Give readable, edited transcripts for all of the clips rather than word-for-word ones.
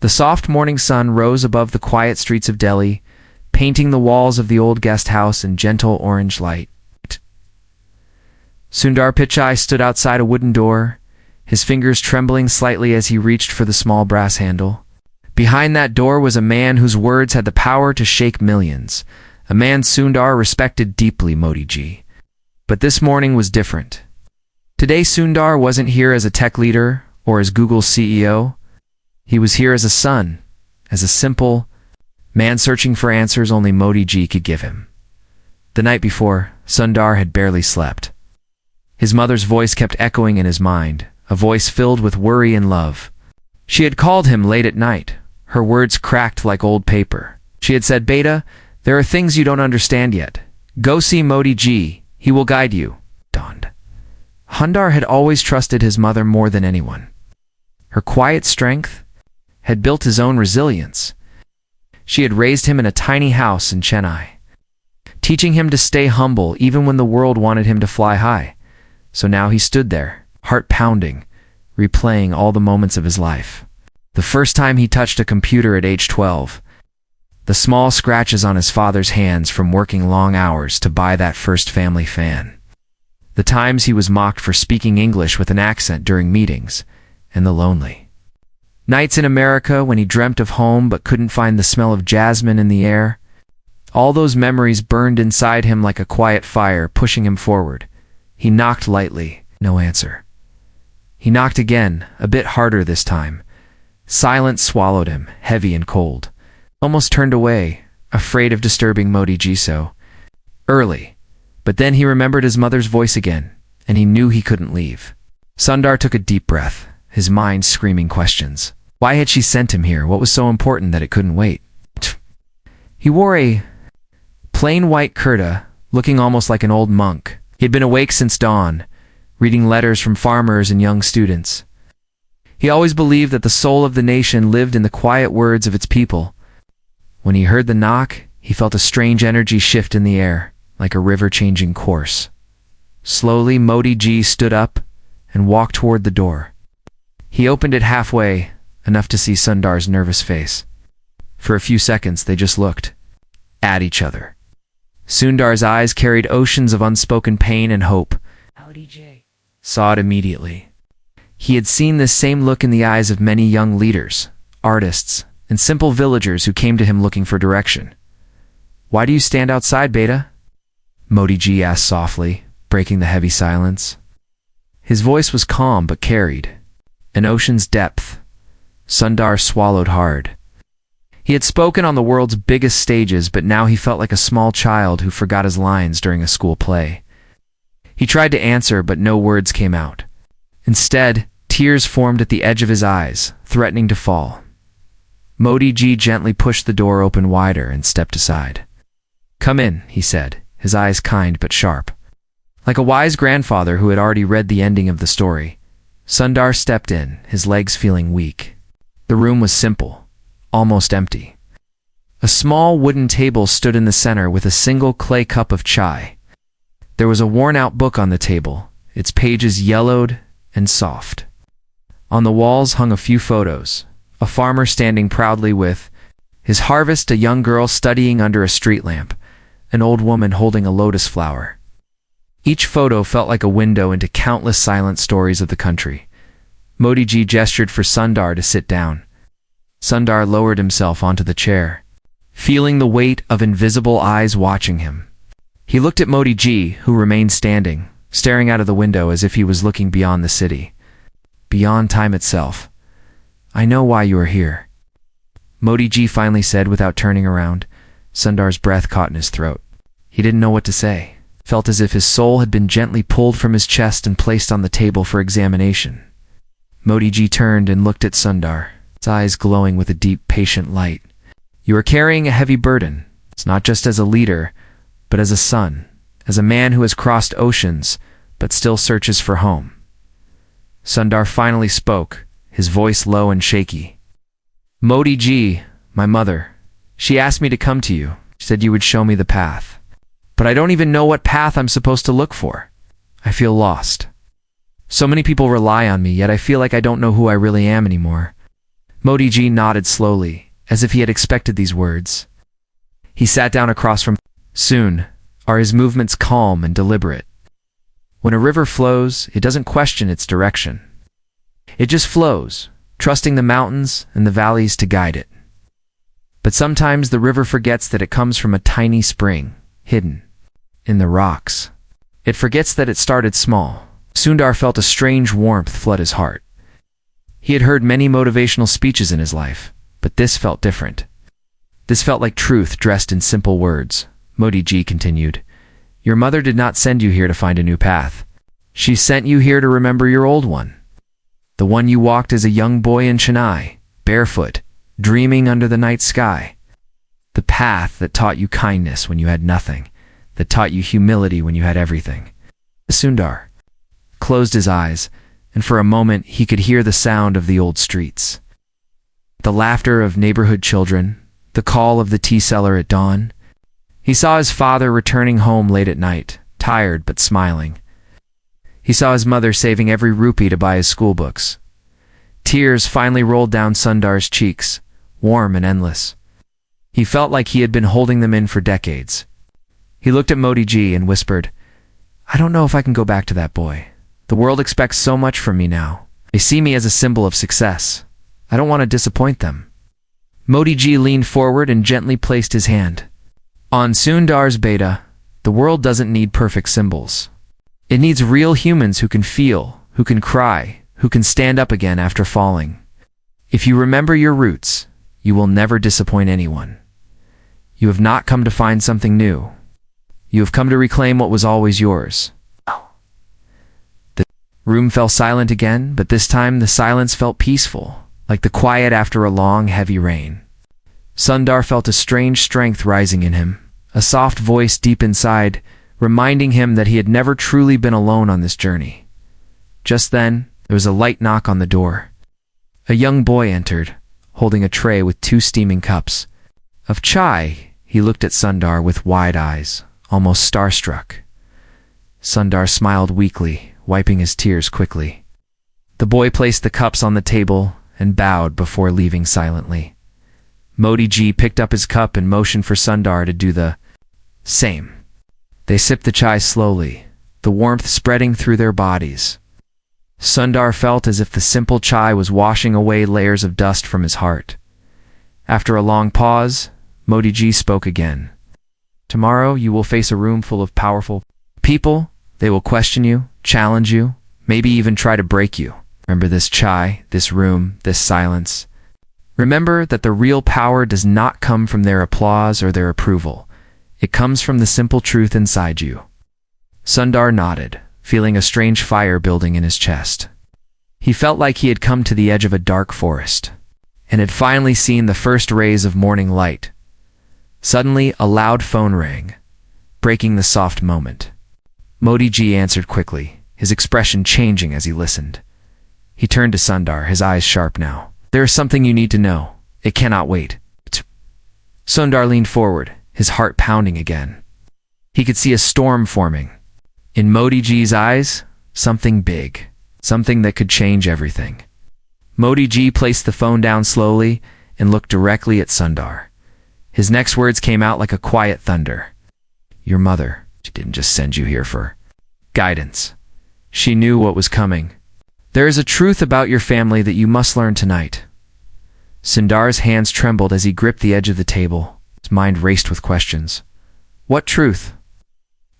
The soft morning sun rose above the quiet streets of Delhi, painting the walls of the old guest house in gentle orange light. Sundar Pichai stood outside a wooden door, his fingers trembling slightly as he reached for the small brass handle. Behind that door was a man whose words had the power to shake millions, a man Sundar respected deeply, Modi ji. But this morning was different. Today Sundar wasn't here as a tech leader or as Google's CEO. He was here as a son, as a simple man searching for answers only Modi ji could give him. The night before, Sundar had barely slept. His mother's voice kept echoing in his mind, a voice filled with worry and love. She had called him late at night, her words cracked like old paper. She had said, "Beta, there are things you don't understand yet. Go see Modi ji, he will guide you." Dawned. Sundar had always trusted his mother more than anyone. Her quiet strength had built his own resilience. She had raised him in a tiny house in Chennai, teaching him to stay humble even when the world wanted him to fly high. So now he stood there, heart pounding, replaying all the moments of his life. The first time he touched a computer at age 12, the small scratches on his father's hands from working long hours to buy that first family fan. The times he was mocked for speaking English with an accent during meetings, and the lonely nights in America when he dreamt of home but couldn't find the smell of jasmine in the air. All those memories burned inside him like a quiet fire, pushing him forward. He knocked lightly, no answer. He knocked again, a bit harder this time. Silence swallowed him, heavy and cold. Almost turned away, afraid of disturbing Modi ji so early. But then he remembered his mother's voice again, and he knew he couldn't leave. Sundar took a deep breath, his mind screaming questions. Why had she sent him here? What was so important that it couldn't wait? He wore a plain white kurta, looking almost like an old monk. He had been awake since dawn, reading letters from farmers and young students. He always believed that the soul of the nation lived in the quiet words of its people. When he heard the knock, he felt a strange energy shift in the air, like a river changing course. Slowly, Modi ji stood up and walked toward the door. He opened it halfway, enough to see Sundar's nervous face. For a few seconds, they just looked at each other. Sundar's eyes carried oceans of unspoken pain and hope. Modi ji saw it immediately. He had seen this same look in the eyes of many young leaders, artists, and simple villagers who came to him looking for direction. "Why do you stand outside, Beta?" Modi ji asked softly, breaking the heavy silence. His voice was calm but carried an ocean's depth. Sundar swallowed hard. He had spoken on the world's biggest stages, but now he felt like a small child who forgot his lines during a school play. He tried to answer, but no words came out. Instead, tears formed at the edge of his eyes, threatening to fall. Modi ji gently pushed the door open wider and stepped aside. "Come in," he said, his eyes kind but sharp. Like a wise grandfather who had already read the ending of the story, Sundar stepped in, his legs feeling weak. The room was simple, almost empty. A small wooden table stood in the center with a single clay cup of chai. There was a worn-out book on the table, its pages yellowed and soft. On the walls hung a few photos, a farmer standing proudly with his harvest, a young girl studying under a street lamp, an old woman holding a lotus flower. Each photo felt like a window into countless silent stories of the country. Modi ji gestured for Sundar to sit down. Sundar lowered himself onto the chair, feeling the weight of invisible eyes watching him. He looked at Modi ji, who remained standing, staring out of the window as if he was looking beyond the city, beyond time itself. "I know why you are here," Modi ji finally said without turning around. Sundar's breath caught in his throat. He didn't know what to say. Felt as if his soul had been gently pulled from his chest and placed on the table for examination. Modi ji turned and looked at Sundar, his eyes glowing with a deep, patient light. "You are carrying a heavy burden. It's not just as a leader, but as a son, as a man who has crossed oceans, but still searches for home." Sundar finally spoke, his voice low and shaky. "Modi ji, my mother, she asked me to come to you. She said you would show me the path. But I don't even know what path I'm supposed to look for. I feel lost. So many people rely on me, yet I feel like I don't know who I really am anymore." Modi Ji nodded slowly, as if he had expected these words. He sat down across from. Soon, are his movements calm and deliberate. When a river flows, it doesn't question its direction. It just flows, trusting the mountains and the valleys to guide it. But sometimes the river forgets that it comes from a tiny spring, hidden in the rocks. It forgets that it started small. Sundar felt a strange warmth flood his heart. He had heard many motivational speeches in his life, but this felt different. This felt like truth dressed in simple words. Modi Ji continued, "Your mother did not send you here to find a new path. She sent you here to remember your old one. The one you walked as a young boy in Chennai, barefoot, dreaming under the night sky. The path that taught you kindness when you had nothing, that taught you humility when you had everything." Sundar closed his eyes, and for a moment he could hear the sound of the old streets. The laughter of neighborhood children, the call of the tea seller at dawn. He saw his father returning home late at night, tired but smiling. He saw his mother saving every rupee to buy his school books. Tears finally rolled down Sundar's cheeks, warm and endless. He felt like he had been holding them in for decades. He looked at Modi Ji and whispered, "I don't know if I can go back to that boy. The world expects so much from me now. They see me as a symbol of success. I don't want to disappoint them." Modi Ji leaned forward and gently placed his hand on Sundar's beta. The world doesn't need perfect symbols. It needs real humans who can feel, who can cry, who can stand up again after falling. If you remember your roots, you will never disappoint anyone. You have not come to find something new. You have come to reclaim what was always yours. The room fell silent again, but this time the silence felt peaceful, like the quiet after a long, heavy rain. Sundar felt a strange strength rising in him, a soft voice deep inside, reminding him that he had never truly been alone on this journey. Just then, there was a light knock on the door. A young boy entered, holding a tray with 2 steaming cups of chai. He looked at Sundar with wide eyes, almost starstruck. Sundar smiled weakly, wiping his tears quickly. The boy placed the cups on the table and bowed before leaving silently. Modi Ji picked up his cup and motioned for Sundar to do the same. They sipped the chai slowly, the warmth spreading through their bodies. Sundar felt as if the simple chai was washing away layers of dust from his heart. After a long pause, Modi Ji spoke again. "Tomorrow you will face a room full of powerful people. They will question you, challenge you, maybe even try to break you. Remember this chai, this room, this silence. Remember that the real power does not come from their applause or their approval. It comes from the simple truth inside you." Sundar nodded, feeling a strange fire building in his chest. He felt like he had come to the edge of a dark forest, and had finally seen the first rays of morning light. Suddenly, a loud phone rang, breaking the soft moment. Modi Ji answered quickly, his expression changing as he listened. He turned to Sundar, his eyes sharp now. "There is something you need to know. It cannot wait." Sundar leaned forward, his heart pounding again. He could see a storm forming. In Modi Ji's eyes, something big, something that could change everything. Modi Ji placed the phone down slowly and looked directly at Sundar. His next words came out like a quiet thunder. "Your mother, she didn't just send you here for guidance. She knew what was coming. There is a truth about your family that you must learn tonight." Sundar's hands trembled as he gripped the edge of the table. His mind raced with questions. What truth?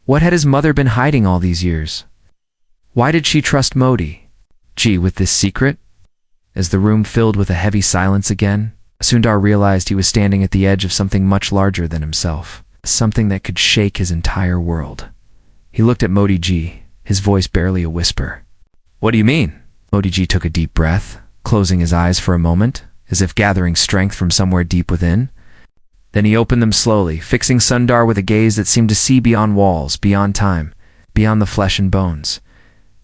What had his mother been hiding all these years? Why did she trust Modi Ji with this secret? As the room filled with a heavy silence again, Sundar realized he was standing at the edge of something much larger than himself, something that could shake his entire world. He looked at Modi Ji, his voice barely a whisper. "What do you mean?" Modi Ji took a deep breath, closing his eyes for a moment, as if gathering strength from somewhere deep within. Then he opened them slowly, fixing Sundar with a gaze that seemed to see beyond walls, beyond time, beyond the flesh and bones.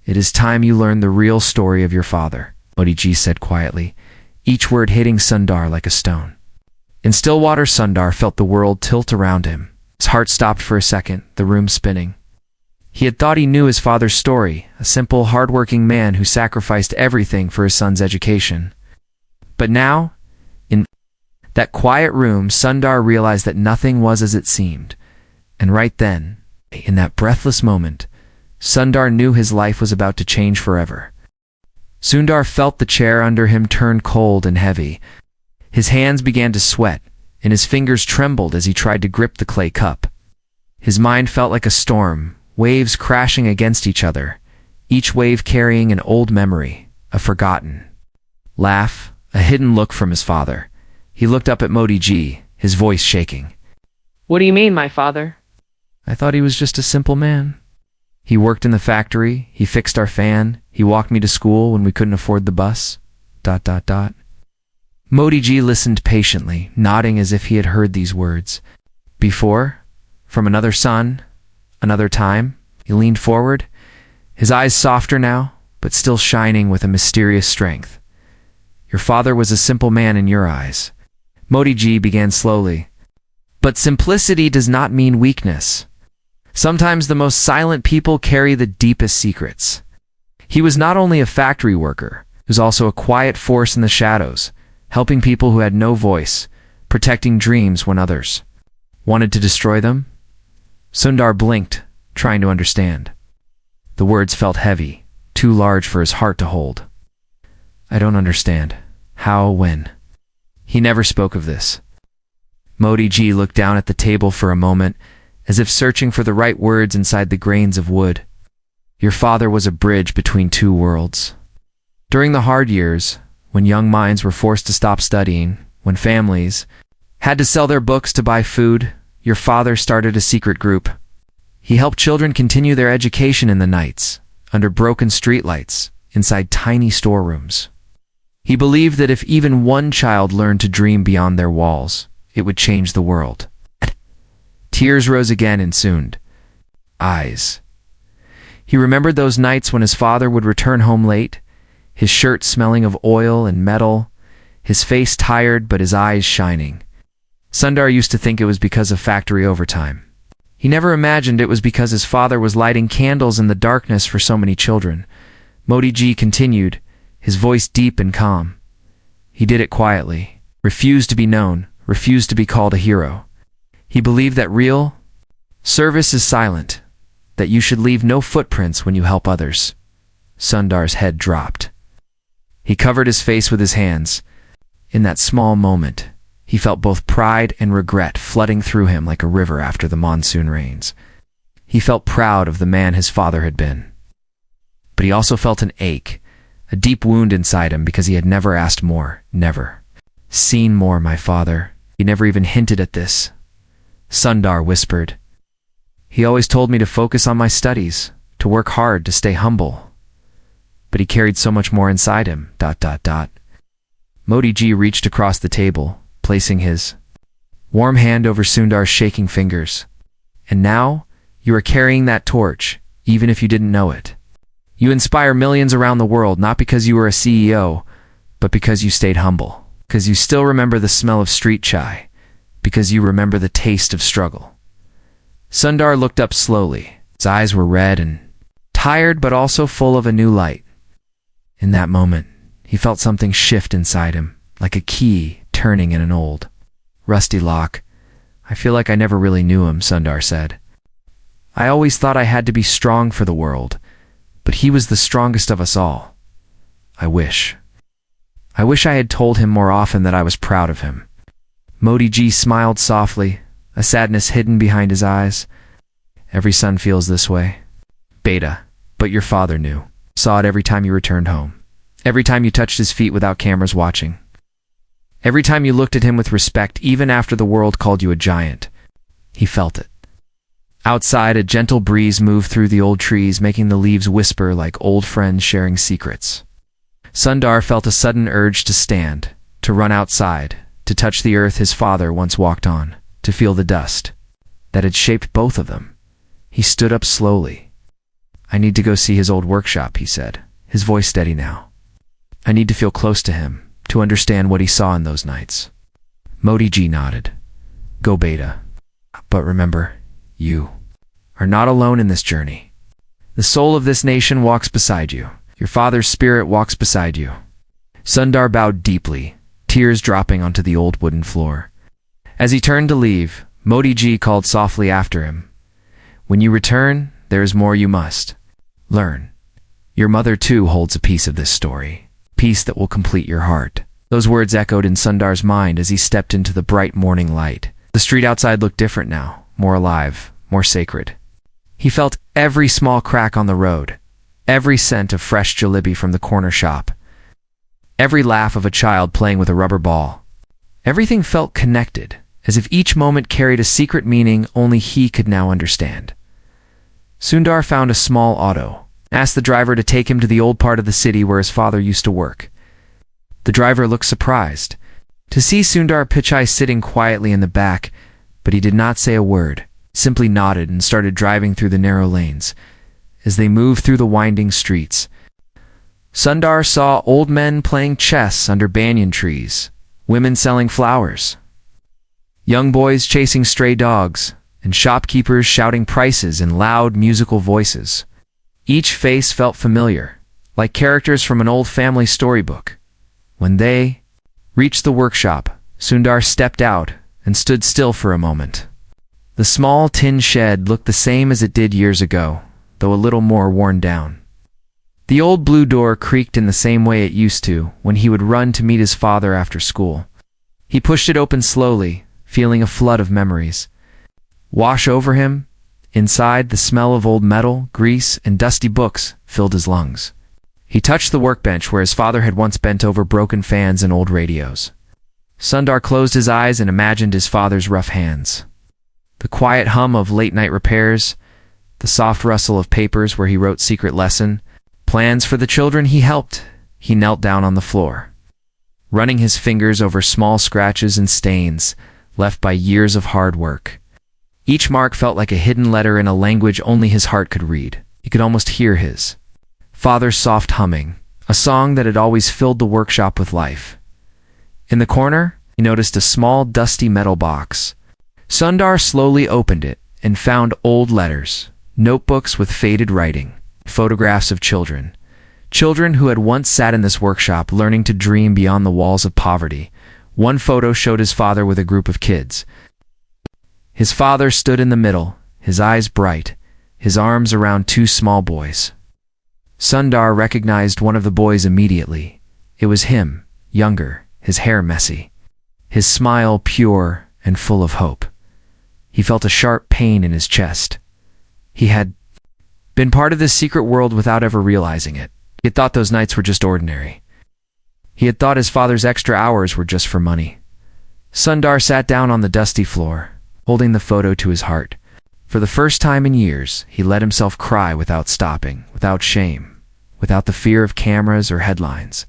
"It is time you learned the real story of your father," Modi Ji said quietly, each word hitting Sundar like a stone. In Stillwater, Sundar felt the world tilt around him. His heart stopped for a second, the room spinning. He had thought he knew his father's story, a simple, hard-working man who sacrificed everything for his son's education. But now, in that quiet room, Sundar realized that nothing was as it seemed. And right then, in that breathless moment, Sundar knew his life was about to change forever. Sundar felt the chair under him turn cold and heavy. His hands began to sweat, and his fingers trembled as he tried to grip the clay cup. His mind felt like a storm, waves crashing against each other, each wave carrying an old memory, a forgotten laugh, a hidden look from his father. He looked up at Modi Ji, his voice shaking. What do you mean, my father? I thought he was just a simple man. He worked in the factory, he fixed our fan, he walked me to school when we couldn't afford the bus. ... Modi Ji listened patiently, nodding as if he had heard these words. Before, from another son, another time, he leaned forward, his eyes softer now, but still shining with a mysterious strength. Your father was a simple man in your eyes. Modi Ji began slowly. But simplicity does not mean weakness. Sometimes the most silent people carry the deepest secrets. He was not only a factory worker, he was also a quiet force in the shadows, helping people who had no voice, protecting dreams when others wanted to destroy them. Sundar blinked, trying to understand. The words felt heavy, too large for his heart to hold. I don't understand. How, when? He never spoke of this. Modi Ji looked down at the table for a moment, as if searching for the right words inside the grains of wood. Your father was a bridge between two worlds. During the hard years, when young minds were forced to stop studying, when families had to sell their books to buy food, your father started a secret group. He helped children continue their education in the nights, under broken streetlights, inside tiny storerooms. He believed that if even one child learned to dream beyond their walls, it would change the world. Tears rose again in Sund's eyes. He remembered those nights when his father would return home late, his shirt smelling of oil and metal, his face tired but his eyes shining. Sundar used to think it was because of factory overtime. He never imagined it was because his father was lighting candles in the darkness for so many children. Modi Ji continued, his voice deep and calm. He did it quietly, refused to be known, refused to be called a hero. He believed that real service is silent, that you should leave no footprints when you help others. Sundar's head dropped. He covered his face with his hands. In that small moment, he felt both pride and regret flooding through him like a river after the monsoon rains. He felt proud of the man his father had been. But he also felt an ache, a deep wound inside him because he had never asked more, never seen more, my father. He never even hinted at this. Sundar whispered. He always told me to focus on my studies, to work hard, to stay humble. But he carried so much more inside him, ... Modi Ji reached across the table, placing his warm hand over Sundar's shaking fingers. And now, you are carrying that torch, even if you didn't know it. You inspire millions around the world, not because you were a CEO, but because you stayed humble, because you still remember the smell of street chai, because you remember the taste of struggle. Sundar looked up slowly. His eyes were red and tired, but also full of a new light. In that moment, he felt something shift inside him, like a key turning in an old, rusty lock. I feel like I never really knew him, Sundar said. I always thought I had to be strong for the world, but he was the strongest of us all. I wish I had told him more often that I was proud of him. Modi Ji smiled softly, a sadness hidden behind his eyes. Every son feels this way. Beta, but your father knew. Saw it every time you returned home. Every time you touched his feet without cameras watching. Every time you looked at him with respect, even after the world called you a giant. He felt it. Outside, a gentle breeze moved through the old trees, making the leaves whisper like old friends sharing secrets. Sundar felt a sudden urge to stand, to run outside, to touch the earth his father once walked on, to feel the dust that had shaped both of them. He stood up slowly. I need to go see his old workshop, he said, his voice steady now. I need to feel close to him, to understand what he saw in those nights. Modi Ji nodded. Go, Beta. But remember, you are not alone in this journey. The soul of this nation walks beside you. Your father's spirit walks beside you. Sundar bowed deeply, tears dropping onto the old wooden floor. As he turned to leave, Modi Ji called softly after him. "When you return, there is more you must learn. Your mother too holds a piece of this story, piece that will complete your heart." Those words echoed in Sundar's mind as he stepped into the bright morning light. The street outside looked different now, more alive, more sacred. He felt every small crack on the road, every scent of fresh jalebi from the corner shop, every laugh of a child playing with a rubber ball. Everything felt connected, as if each moment carried a secret meaning only he could now understand. Sundar found a small auto, asked the driver to take him to the old part of the city where his father used to work. The driver looked surprised to see Sundar Pichai sitting quietly in the back, but he did not say a word, simply nodded and started driving through the narrow lanes. As they moved through the winding streets, Sundar saw old men playing chess under banyan trees, women selling flowers, young boys chasing stray dogs, and shopkeepers shouting prices in loud musical voices. Each face felt familiar, like characters from an old family storybook. When they reached the workshop, Sundar stepped out and stood still for a moment. The small tin shed looked the same as it did years ago, though a little more worn down. The old blue door creaked in the same way it used to when he would run to meet his father after school. He pushed it open slowly, feeling a flood of memories wash over him. Inside, the smell of old metal, grease, and dusty books filled his lungs. He touched the workbench where his father had once bent over broken fans and old radios. Sundar closed his eyes and imagined his father's rough hands. The quiet hum of late-night repairs, the soft rustle of papers where he wrote secret lesson plans for the children he helped. He knelt down on the floor, running his fingers over small scratches and stains left by years of hard work. Each mark felt like a hidden letter in a language only his heart could read. He could almost hear his father's soft humming, a song that had always filled the workshop with life. In the corner, he noticed a small, dusty metal box. Sundar slowly opened it and found old letters, notebooks with faded writing, photographs of children. Children who had once sat in this workshop learning to dream beyond the walls of poverty. One photo showed his father with a group of kids. His father stood in the middle, his eyes bright, his arms around two small boys. Sundar recognized one of the boys immediately. It was him, younger, his hair messy, his smile pure and full of hope. He felt a sharp pain in his chest. He had been part of this secret world without ever realizing it. He had thought those nights were just ordinary. He had thought his father's extra hours were just for money. Sundar sat down on the dusty floor, holding the photo to his heart. For the first time in years, he let himself cry without stopping, without shame, without the fear of cameras or headlines.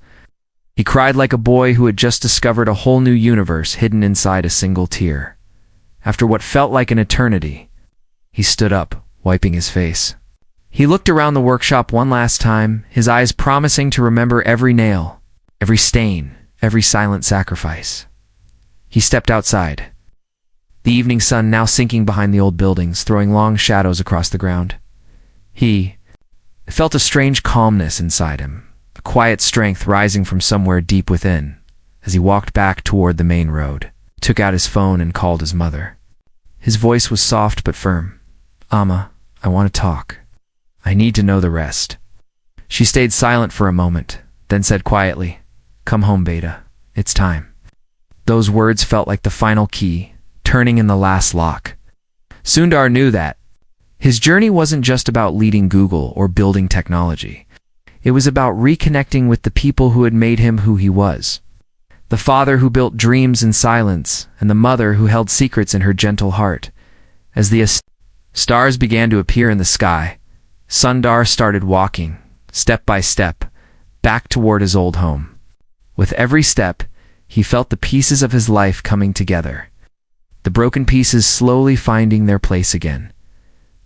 He cried like a boy who had just discovered a whole new universe hidden inside a single tear. After what felt like an eternity, he stood up, wiping his face. He looked around the workshop one last time, his eyes promising to remember every nail, every stain, every silent sacrifice. He stepped outside, the evening sun now sinking behind the old buildings, throwing long shadows across the ground. He felt a strange calmness inside him, a quiet strength rising from somewhere deep within. As he walked back toward the main road, took out his phone and called his mother. His voice was soft but firm. "Amma, I want to talk. I need to know the rest." She stayed silent for a moment, then said quietly, "Come home, Beta. It's time." Those words felt like the final key, turning in the last lock. Sundar knew that his journey wasn't just about leading Google or building technology. It was about reconnecting with the people who had made him who he was. The father who built dreams in silence, and the mother who held secrets in her gentle heart. As the stars began to appear in the sky, Sundar started walking, step by step, back toward his old home. With every step, he felt the pieces of his life coming together, the broken pieces slowly finding their place again.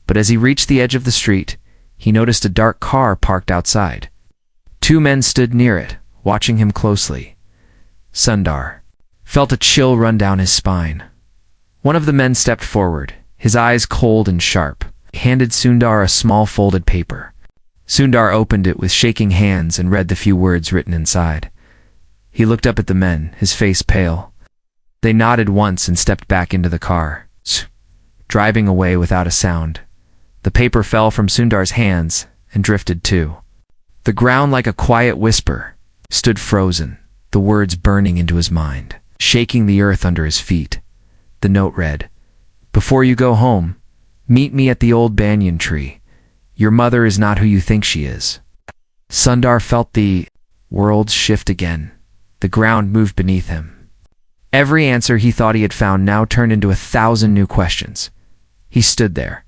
But as he reached the edge of the street, he noticed a dark car parked outside. Two men stood near it, watching him closely. Sundar felt a chill run down his spine. One of the men stepped forward, his eyes cold and sharp. He handed Sundar a small folded paper. Sundar opened it with shaking hands and read the few words written inside. He looked up at the men, his face pale. They nodded once and stepped back into the car, driving away without a sound. The paper fell from Sundar's hands and drifted too. The ground, like a quiet whisper, stood frozen, the words burning into his mind, shaking the earth under his feet. The note read, "Before you go home, meet me at the old banyan tree. Your mother is not who you think she is." Sundar felt the world shift again. The ground moved beneath him. Every answer he thought he had found now turned into 1,000 new questions. He stood there,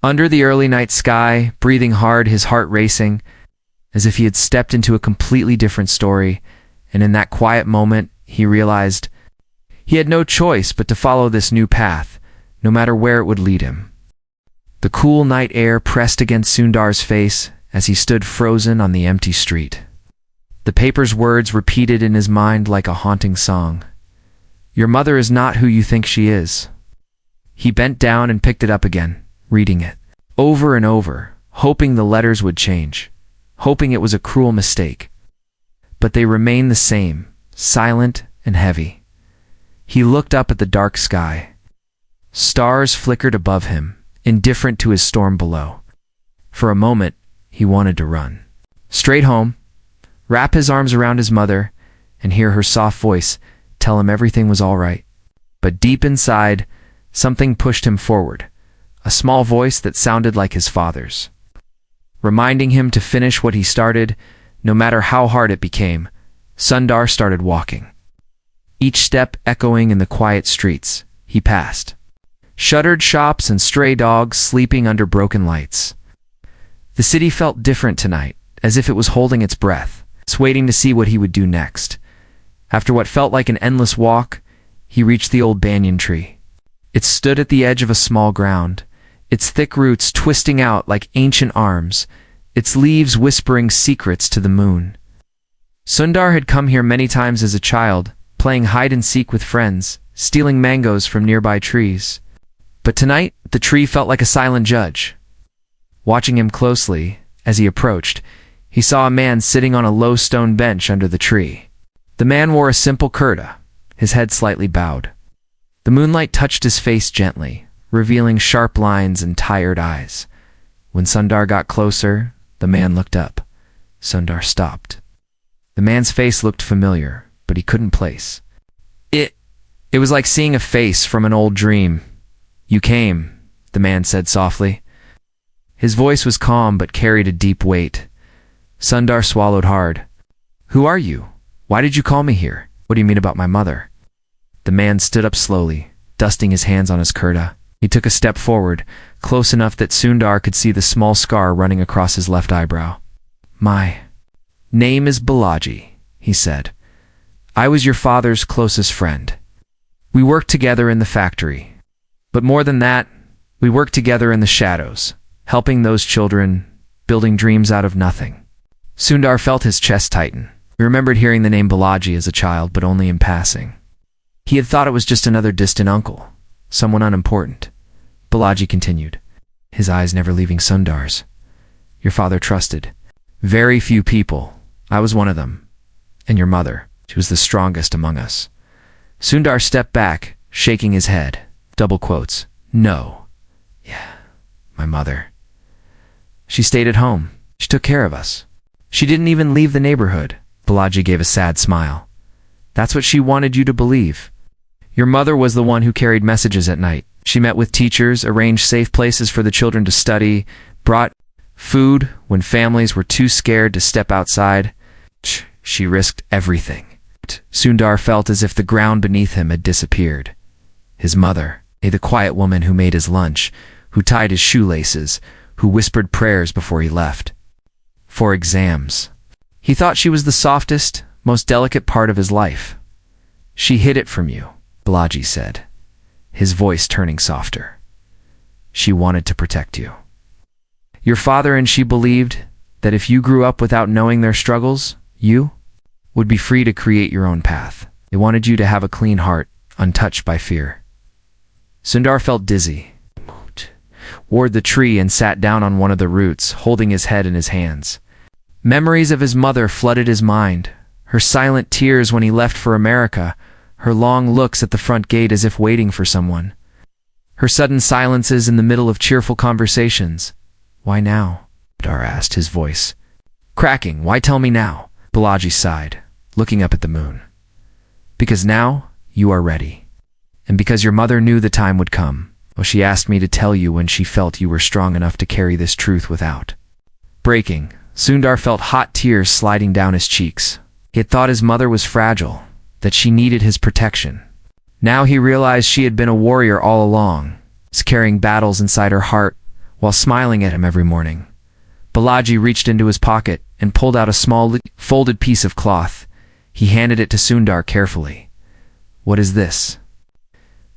under the early night sky, breathing hard, his heart racing, as if he had stepped into a completely different story, and in that quiet moment, he realized he had no choice but to follow this new path, no matter where it would lead him. The cool night air pressed against Sundar's face as he stood frozen on the empty street. The paper's words repeated in his mind like a haunting song. "Your mother is not who you think she is." He bent down and picked it up again, reading it over and over, hoping the letters would change, hoping it was a cruel mistake. But they remained the same, silent and heavy. He looked up at the dark sky. Stars flickered above him, indifferent to his storm below. For a moment, he wanted to run straight home, wrap his arms around his mother, and hear her soft voice tell him everything was all right. But deep inside, something pushed him forward, a small voice that sounded like his father's, reminding him to finish what he started, no matter how hard it became. Sundar started walking, each step echoing in the quiet streets he passed. Shuttered shops and stray dogs sleeping under broken lights. The city felt different tonight, as if it was holding its breath, waiting to see what he would do next. After what felt like an endless walk, he reached the old banyan tree. It stood at the edge of a small ground, its thick roots twisting out like ancient arms, its leaves whispering secrets to the moon. Sundar had come here many times as a child, playing hide-and-seek with friends, stealing mangoes from nearby trees. But tonight, the tree felt like a silent judge. Watching him closely, as he approached, he saw a man sitting on a low stone bench under the tree. The man wore a simple kurta, his head slightly bowed. The moonlight touched his face gently, revealing sharp lines and tired eyes. When Sundar got closer, the man looked up. Sundar stopped. The man's face looked familiar, but he couldn't place. It was like seeing a face from an old dream. "You came," the man said softly. His voice was calm but carried a deep weight. Sundar swallowed hard. "Who are you? Why did you call me here? What do you mean about my mother?" The man stood up slowly, dusting his hands on his kurta. He took a step forward, close enough that Sundar could see the small scar running across his left eyebrow. "My name is Balaji," he said. "I was your father's closest friend. We worked together in the factory. But more than that, we worked together in the shadows, helping those children, building dreams out of nothing." Sundar felt his chest tighten. He remembered hearing the name Balaji as a child, but only in passing. He had thought it was just another distant uncle, someone unimportant. Balaji continued, his eyes never leaving Sundar's. "Your father trusted very few people. I was one of them. And your mother, she was the strongest among us." Sundar stepped back, shaking his head. Double quotes. "No. Yeah, my mother. She stayed at home. She took care of us. She didn't even leave the neighborhood." Balaji gave a sad smile. "That's what she wanted you to believe. Your mother was the one who carried messages at night. She met with teachers, arranged safe places for the children to study, brought food when families were too scared to step outside. She risked everything." Sundar felt as if the ground beneath him had disappeared. His mother, the quiet woman who made his lunch, who tied his shoelaces, who whispered prayers before he left. For exams. He thought she was the softest, most delicate part of his life. "She hid it from you," Balaji said, his voice turning softer. "She wanted to protect you. Your father and she believed that if you grew up without knowing their struggles, you would be free to create your own path. They wanted you to have a clean heart, untouched by fear." Sundar felt dizzy, moved, toward the tree and sat down on one of the roots, holding his head in his hands. Memories of his mother flooded his mind, her silent tears when he left for America, her long looks at the front gate as if waiting for someone. Her sudden silences in the middle of cheerful conversations. "Why now?" Sundar asked, his voice cracking. "Why tell me now?" Balaji sighed, looking up at the moon. "Because now you are ready. And because your mother knew the time would come. Well, she asked me to tell you when she felt you were strong enough to carry this truth without breaking." Sundar felt hot tears sliding down his cheeks. He had thought his mother was fragile, that she needed his protection. Now he realized she had been a warrior all along, carrying battles inside her heart while smiling at him every morning. Balaji reached into his pocket and pulled out a small folded piece of cloth. He handed it to Sundar carefully. "What is this?"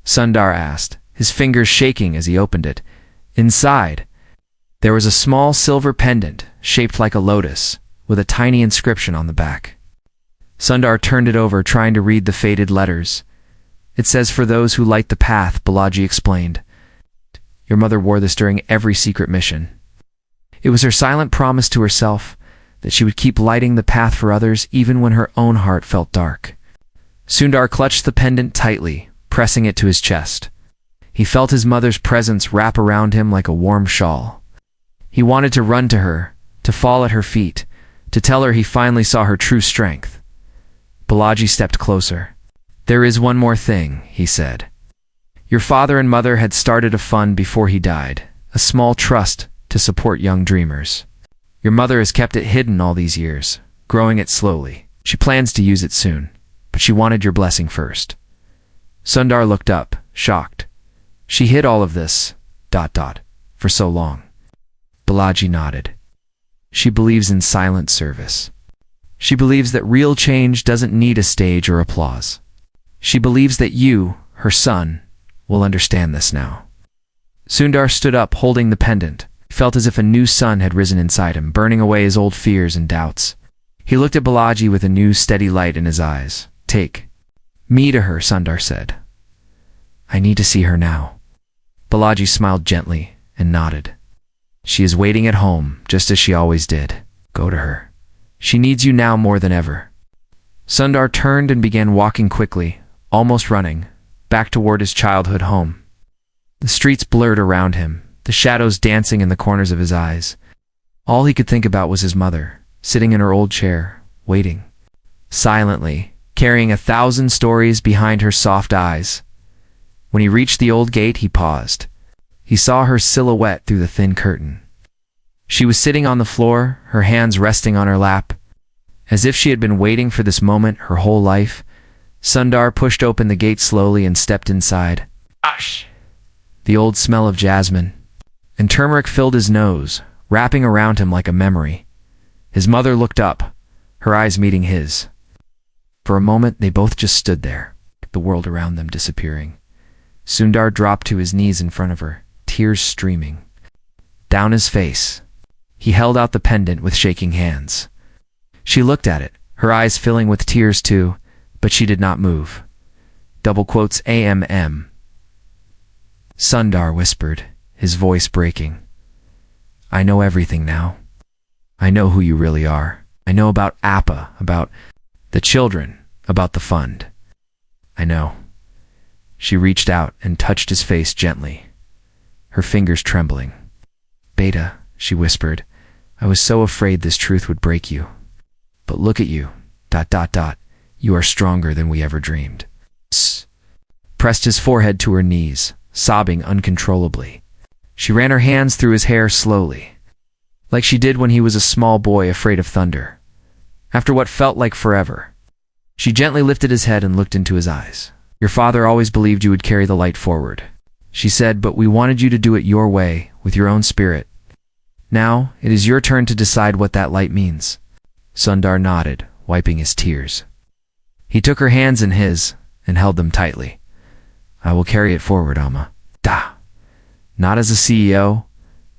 Sundar asked, his fingers shaking as he opened it. Inside, there was a small silver pendant shaped like a lotus, with a tiny inscription on the back. Sundar turned it over, trying to read the faded letters. "It says, 'For those who light the path,'" Balaji explained. "Your mother wore this during every secret mission. It was her silent promise to herself that she would keep lighting the path for others even when her own heart felt dark." Sundar clutched the pendant tightly, pressing it to his chest. He felt his mother's presence wrap around him like a warm shawl. He wanted to run to her, to fall at her feet, to tell her he finally saw her true strength. Balaji stepped closer. "There is one more thing," he said. "Your father and mother had started a fund before he died, a small trust to support young dreamers. Your mother has kept it hidden all these years, growing it slowly. She plans to use it soon, but she wanted your blessing first." Sundar looked up, shocked. "She hid all of this, ... for so long." Balaji nodded. "She believes in silent service. She believes that real change doesn't need a stage or applause. She believes that you, her son, will understand this now." Sundar stood up, holding the pendant. He felt as if a new sun had risen inside him, burning away his old fears and doubts. He looked at Balaji with a new, steady light in his eyes. "Take me to her," Sundar said. "I need to see her now." Balaji smiled gently and nodded. "She is waiting at home, just as she always did. Go to her. She needs you now more than ever." Sundar turned and began walking quickly, almost running, back toward his childhood home. The streets blurred around him, the shadows dancing in the corners of his eyes. All he could think about was his mother, sitting in her old chair, waiting, silently, carrying 1,000 stories behind her soft eyes. When he reached the old gate, he paused. He saw her silhouette through the thin curtain. She was sitting on the floor, her hands resting on her lap. As if she had been waiting for this moment her whole life, Sundar pushed open the gate slowly and stepped inside. Ash! The old smell of jasmine and turmeric filled his nose, wrapping around him like a memory. His mother looked up, her eyes meeting his. For a moment, they both just stood there, the world around them disappearing. Sundar dropped to his knees in front of her, tears streaming down his face. He held out the pendant with shaking hands. She looked at it, her eyes filling with tears too, but she did not move. AMM. Sundar whispered, his voice breaking. "I know everything now. I know who you really are. I know about Appa, about the children, about the fund. I know." She reached out and touched his face gently, her fingers trembling. "Beta," she whispered, "I was so afraid this truth would break you. But look at you, ... You are stronger than we ever dreamed." Pressed his forehead to her knees, sobbing uncontrollably. She ran her hands through his hair slowly, like she did when he was a small boy afraid of thunder. After what felt like forever, she gently lifted his head and looked into his eyes. "Your father always believed you would carry the light forward," she said, "but we wanted you to do it your way, with your own spirit. Now, it is your turn to decide what that light means." Sundar nodded, wiping his tears. He took her hands in his and held them tightly. "I will carry it forward, Amma. Not as a CEO,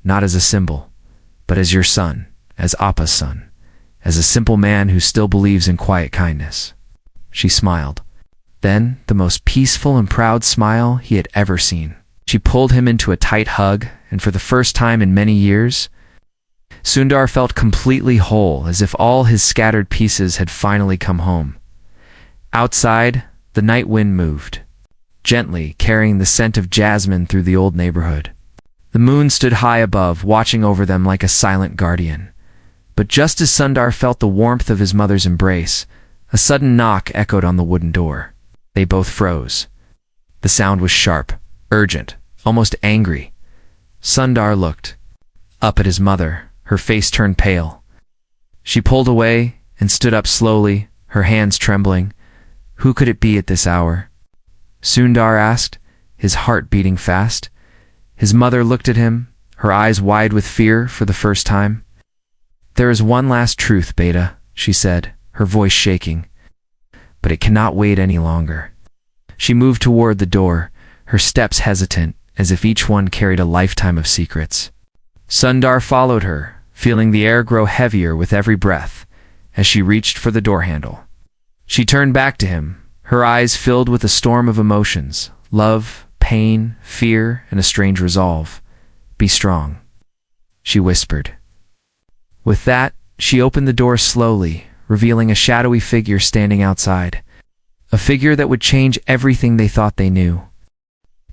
not as a symbol, but as your son, as Appa's son, as a simple man who still believes in quiet kindness." She smiled. Then, the most peaceful and proud smile he had ever seen. She pulled him into a tight hug, and for the first time in many years, Sundar felt completely whole, as if all his scattered pieces had finally come home. Outside, the night wind moved, gently carrying the scent of jasmine through the old neighborhood. The moon stood high above, watching over them like a silent guardian. But just as Sundar felt the warmth of his mother's embrace, a sudden knock echoed on the wooden door. They both froze. The sound was sharp, urgent, almost angry. Sundar looked up at his mother, her face turned pale. She pulled away and stood up slowly, her hands trembling. Who could it be at this hour? Sundar asked, his heart beating fast. His mother looked at him, her eyes wide with fear for the first time. There is one last truth, Beta, she said, her voice shaking. But it cannot wait any longer. She moved toward the door, her steps hesitant, as if each one carried a lifetime of secrets. Sundar followed her, feeling the air grow heavier with every breath, as she reached for the door handle. She turned back to him, her eyes filled with a storm of emotions, love, pain, fear, and a strange resolve. Be strong, she whispered. With that, she opened the door slowly, revealing a shadowy figure standing outside. A figure that would change everything they thought they knew.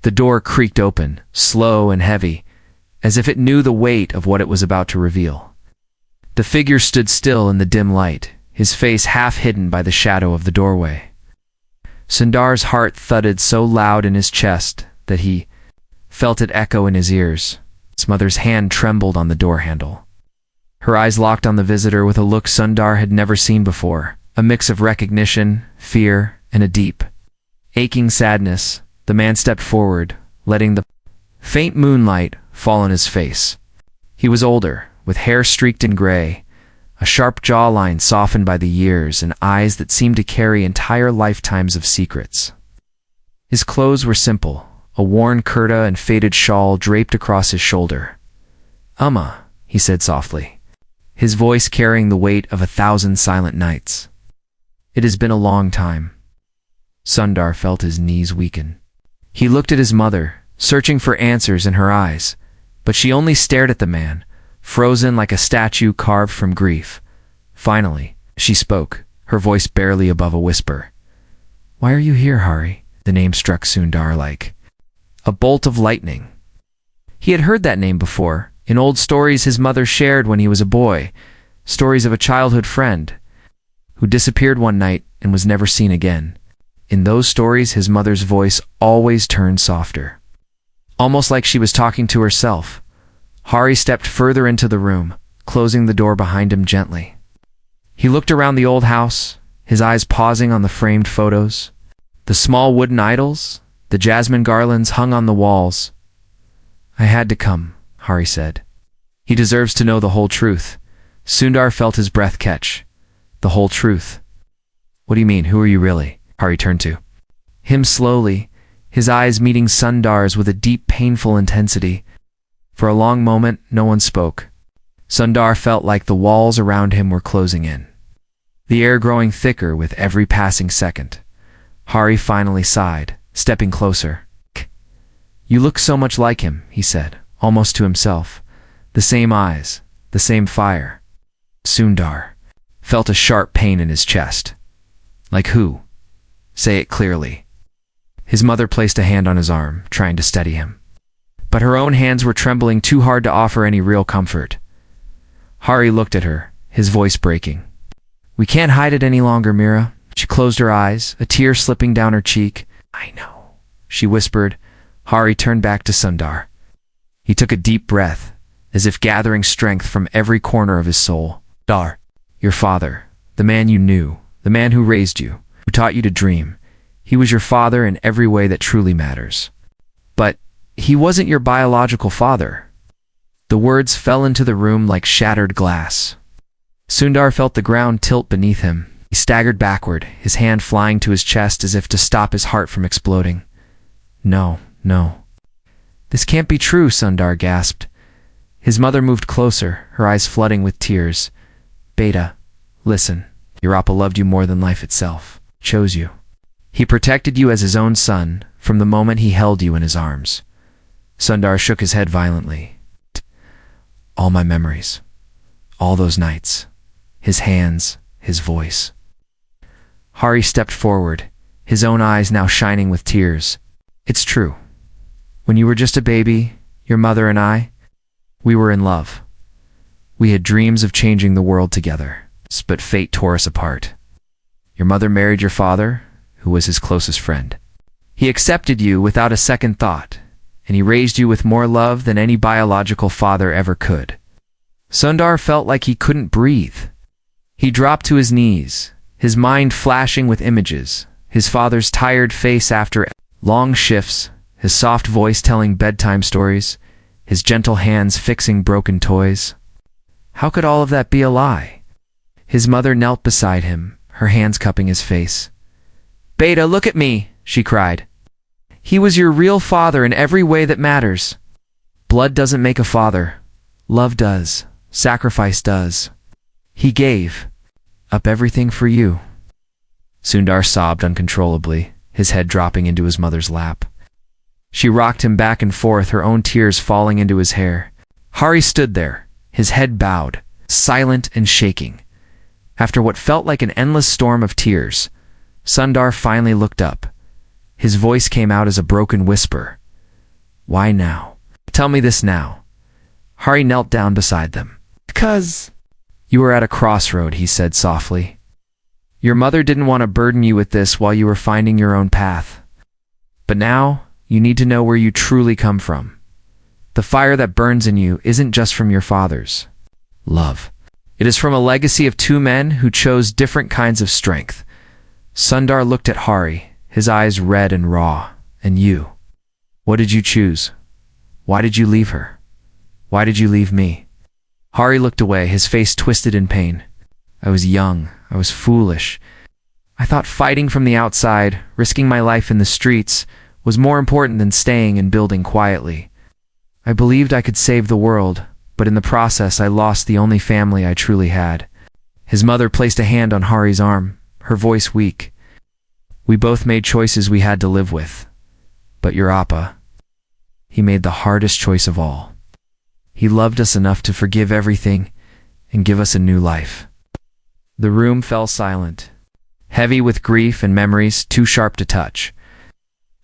The door creaked open, slow and heavy, as if it knew the weight of what it was about to reveal. The figure stood still in the dim light, his face half hidden by the shadow of the doorway. Sundar's heart thudded so loud in his chest that he felt it echo in his ears. His mother's hand trembled on the door handle. Her eyes locked on the visitor with a look Sundar had never seen before, a mix of recognition, fear, and a deep, aching sadness. The man stepped forward, letting the faint moonlight fall on his face. He was older, with hair streaked in gray, a sharp jawline softened by the years, and eyes that seemed to carry entire lifetimes of secrets. His clothes were simple, a worn kurta and faded shawl draped across his shoulder. "Amma," he said softly, his voice carrying the weight of 1,000 silent nights. "It has been a long time." Sundar felt his knees weaken. He looked at his mother, searching for answers in her eyes, but she only stared at the man, frozen like a statue carved from grief. Finally, she spoke, her voice barely above a whisper. "Why are you here, Hari?" The name struck Sundar like a bolt of lightning. He had heard that name before, in old stories his mother shared when he was a boy, stories of a childhood friend who disappeared one night and was never seen again. In those stories, his mother's voice always turned softer, almost like she was talking to herself. Hari stepped further into the room, closing the door behind him gently. He looked around the old house, his eyes pausing on the framed photos, the small wooden idols, the jasmine garlands hung on the walls. "I had to come," Hari said. "He deserves to know the whole truth." Sundar felt his breath catch. "The whole truth? What do you mean? Who are you really?" Hari turned to him slowly, his eyes meeting Sundar's with a deep, painful intensity. For a long moment, no one spoke. Sundar felt like the walls around him were closing in, the air growing thicker with every passing second. Hari finally sighed, stepping closer. "You look so much like him," he said, almost to himself. "The same eyes, the same fire." Sundar felt a sharp pain in his chest. "Like who? Say it clearly." His mother placed a hand on his arm, trying to steady him. But her own hands were trembling too hard to offer any real comfort. Hari looked at her, his voice breaking. "We can't hide it any longer, Mira." She closed her eyes, a tear slipping down her cheek. "I know," she whispered. Hari turned back to Sundar. He took a deep breath, as if gathering strength from every corner of his soul. "Dar, your father, the man you knew, the man who raised you, who taught you to dream. He was your father in every way that truly matters. But he wasn't your biological father." The words fell into the room like shattered glass. Sundar felt the ground tilt beneath him. He staggered backward, his hand flying to his chest as if to stop his heart from exploding. "No, no. This can't be true," Sundar gasped. His mother moved closer, her eyes flooding with tears. "Beta, listen. Your Appa loved you more than life itself. Chose you. He protected you as his own son from the moment he held you in his arms." Sundar shook his head violently. "All my memories. All those nights. His hands, his voice. Hari stepped forward, his own eyes now shining with tears. It's true. When you were just a baby, your mother and I, we were in love. We had dreams of changing the world together, but fate tore us apart. Your mother married your father, who was his closest friend. He accepted you without a second thought, and he raised you with more love than any biological father ever could. Sundar felt like he couldn't breathe. He dropped to his knees, his mind flashing with images, his father's tired face after long shifts, his soft voice telling bedtime stories, his gentle hands fixing broken toys. How could all of that be a lie? His mother knelt beside him, her hands cupping his face. "Beta, look at me," she cried. "He was your real father in every way that matters. Blood doesn't make a father. Love does. Sacrifice does. He gave up everything for you." Sundar sobbed uncontrollably, his head dropping into his mother's lap. She rocked him back and forth, her own tears falling into his hair. Hari stood there, his head bowed, silent and shaking. After what felt like an endless storm of tears, Sundar finally looked up. His voice came out as a broken whisper. "Why now? Tell me this now." Hari knelt down beside them. "Because you were at a crossroad," he said softly. "Your mother didn't want to burden you with this while you were finding your own path. But now, you need to know where you truly come from. The fire that burns in you isn't just from your father's love. It is from a legacy of two men who chose different kinds of strength." Sundar looked at Hari, his eyes red and raw. "And you? What did you choose? Why did you leave her? Why did you leave me?" Hari looked away, his face twisted in pain. "I was young. I was foolish. I thought fighting from the outside, risking my life in the streets, was more important than staying and building quietly. I believed I could save the world, but in the process I lost the only family I truly had." His mother placed a hand on Hari's arm, her voice weak. "We both made choices we had to live with. But your Appa, he made the hardest choice of all. He loved us enough to forgive everything and give us a new life." The room fell silent, heavy with grief and memories too sharp to touch.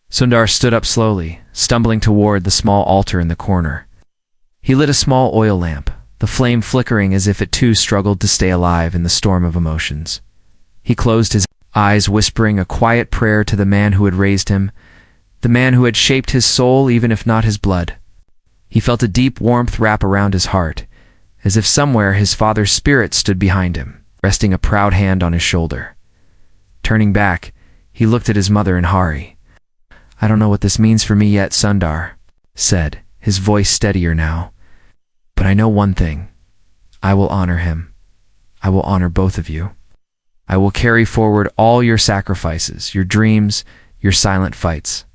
Sundar stood up slowly, stumbling toward the small altar in the corner. He lit a small oil lamp, the flame flickering as if it too struggled to stay alive in the storm of emotions. He closed his eyes, whispering a quiet prayer to the man who had raised him, the man who had shaped his soul even if not his blood. He felt a deep warmth wrap around his heart, as if somewhere his father's spirit stood behind him, resting a proud hand on his shoulder. Turning back, he looked at his mother and Hari. "I don't know what this means for me yet," Sundar said, his voice steadier now. "But I know one thing. I will honor him. I will honor both of you. I will carry forward all your sacrifices, your dreams, your silent fights."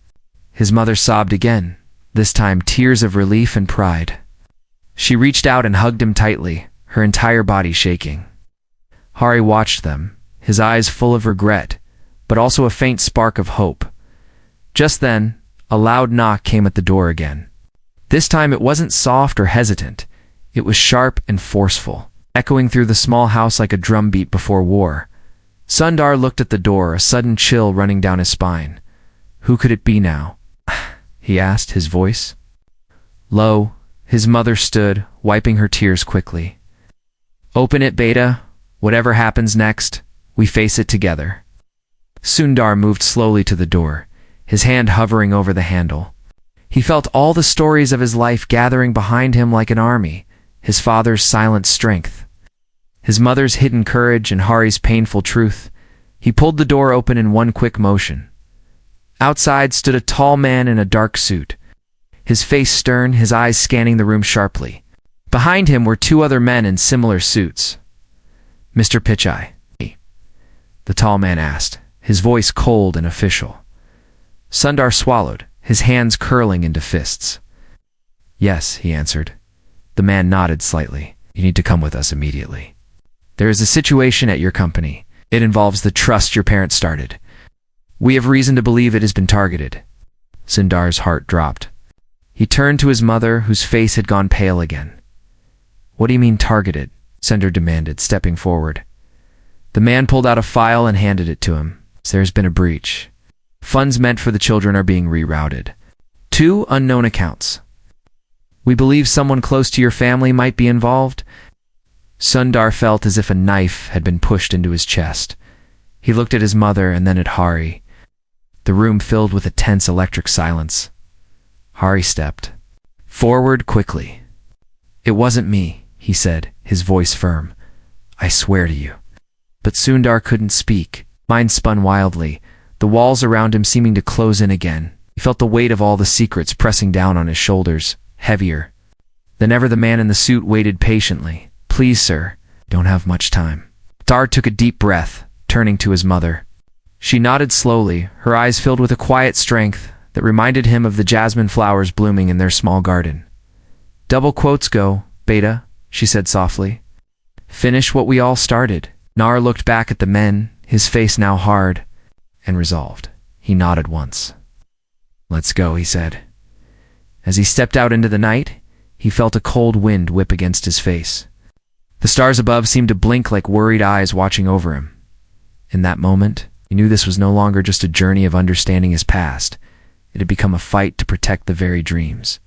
His mother sobbed again, this time tears of relief and pride. She reached out and hugged him tightly, her entire body shaking. Hari watched them, his eyes full of regret, but also a faint spark of hope. Just then, a loud knock came at the door again. This time it wasn't soft or hesitant. It was sharp and forceful, echoing through the small house like a drumbeat before war. Sundar looked at the door, a sudden chill running down his spine. Who could it be now? He asked, his voice low. His mother stood, wiping her tears quickly. "Open it, Beta. Whatever happens next, we face it together." Sundar moved slowly to the door, his hand hovering over the handle. He felt all the stories of his life gathering behind him like an army, his father's silent strength, his mother's hidden courage, and Hari's painful truth. He pulled the door open in one quick motion. Outside stood a tall man in a dark suit, his face stern, his eyes scanning the room sharply. Behind him were two other men in similar suits. "Mr. Pichai?" the tall man asked, his voice cold and official. Sundar swallowed, his hands curling into fists. "Yes," he answered. The man nodded slightly. "You need to come with us immediately. There is a situation at your company. It involves the trust your parents started. We have reason to believe it has been targeted." Sundar's heart dropped. He turned to his mother, whose face had gone pale again. "What do you mean targeted?" Sundar demanded, stepping forward. The man pulled out a file and handed it to him. There's been a breach. Funds meant for the children are being rerouted. 2 unknown accounts. We believe someone close to your family might be involved. Sundar felt as if a knife had been pushed into his chest. He looked at his mother and then at Hari. The room filled with a tense electric silence. Hari stepped forward quickly. It wasn't me, he said, his voice firm. I swear to you. But Sundar couldn't speak. Mind spun wildly, the walls around him seeming to close in again. He felt the weight of all the secrets pressing down on his shoulders, heavier than ever. The man in the suit waited patiently. Please, sir, don't have much time. Sundar took a deep breath, turning to his mother. She nodded slowly, her eyes filled with a quiet strength that reminded him of the jasmine flowers blooming in their small garden. Double quotes go, Beta, she said softly. Finish what we all started. Nar looked back at the men, his face now hard and resolved. He nodded once. Let's go, he said. As he stepped out into the night, he felt a cold wind whip against his face. The stars above seemed to blink like worried eyes watching over him. In that moment, he knew this was no longer just a journey of understanding his past. It had become a fight to protect the very dreams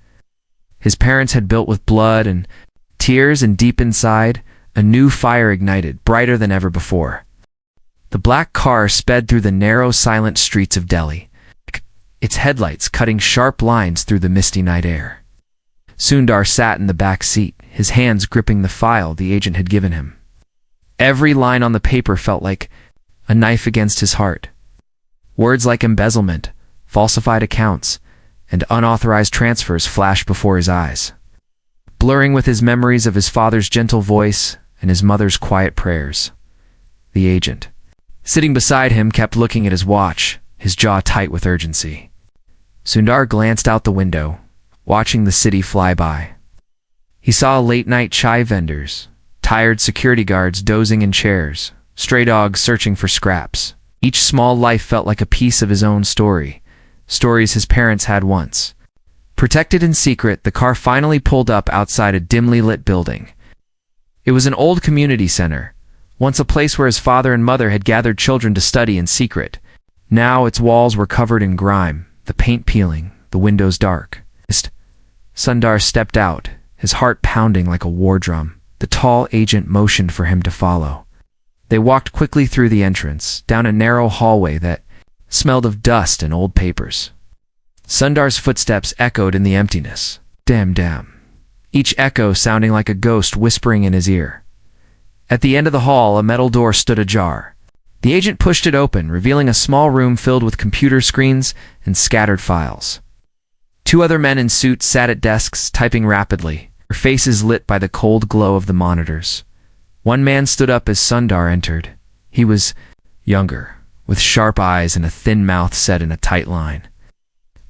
his parents had built with blood and tears, and deep inside, a new fire ignited, brighter than ever before. The black car sped through the narrow, silent streets of Delhi, its headlights cutting sharp lines through the misty night air. Sundar sat in the back seat, his hands gripping the file the agent had given him. Every line on the paper felt like a knife against his heart. Words like embezzlement, falsified accounts, and unauthorized transfers flashed before his eyes, blurring with his memories of his father's gentle voice and his mother's quiet prayers. The agent, sitting beside him, kept looking at his watch, his jaw tight with urgency. Sundar glanced out the window, watching the city fly by. He saw late-night chai vendors, tired security guards dozing in chairs, stray dogs searching for scraps. Each small life felt like a piece of his own story, stories his parents had once. Protected in secret, the car finally pulled up outside a dimly lit building. It was an old community center, once a place where his father and mother had gathered children to study in secret. Now its walls were covered in grime, the paint peeling, the windows dark. Sundar stepped out, his heart pounding like a war drum. The tall agent motioned for him to follow. They walked quickly through the entrance, down a narrow hallway that smelled of dust and old papers. Sundar's footsteps echoed in the emptiness. Damn. Each echo sounding like a ghost whispering in his ear. At the end of the hall, a metal door stood ajar. The agent pushed it open, revealing a small room filled with computer screens and scattered files. 2 other men in suits sat at desks, typing rapidly, their faces lit by the cold glow of the monitors. One man stood up as Sundar entered. He was younger, with sharp eyes and a thin mouth set in a tight line.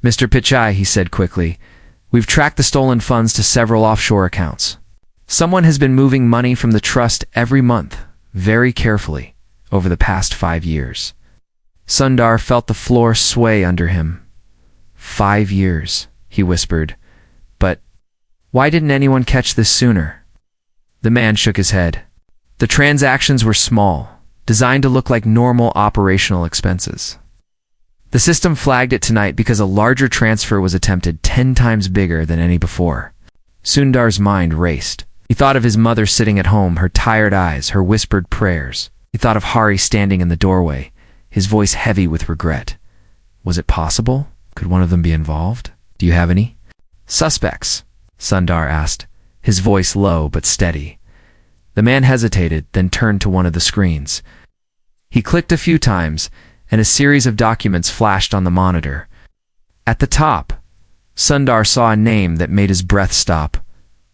Mr. Pichai, he said quickly, we've tracked the stolen funds to several offshore accounts. Someone has been moving money from the trust every month, very carefully, over the past 5 years. Sundar felt the floor sway under him. 5 years, he whispered. But why didn't anyone catch this sooner? The man shook his head. The transactions were small, designed to look like normal operational expenses. The system flagged it tonight because a larger transfer was attempted 10 times bigger than any before. Sundar's mind raced. He thought of his mother sitting at home, her tired eyes, her whispered prayers. He thought of Hari standing in the doorway, his voice heavy with regret. Was it possible? Could one of them be involved? Do you have any suspects? Sundar asked, his voice low but steady. The man hesitated, then turned to one of the screens. He clicked a few times, and a series of documents flashed on the monitor. At the top, Sundar saw a name that made his breath stop.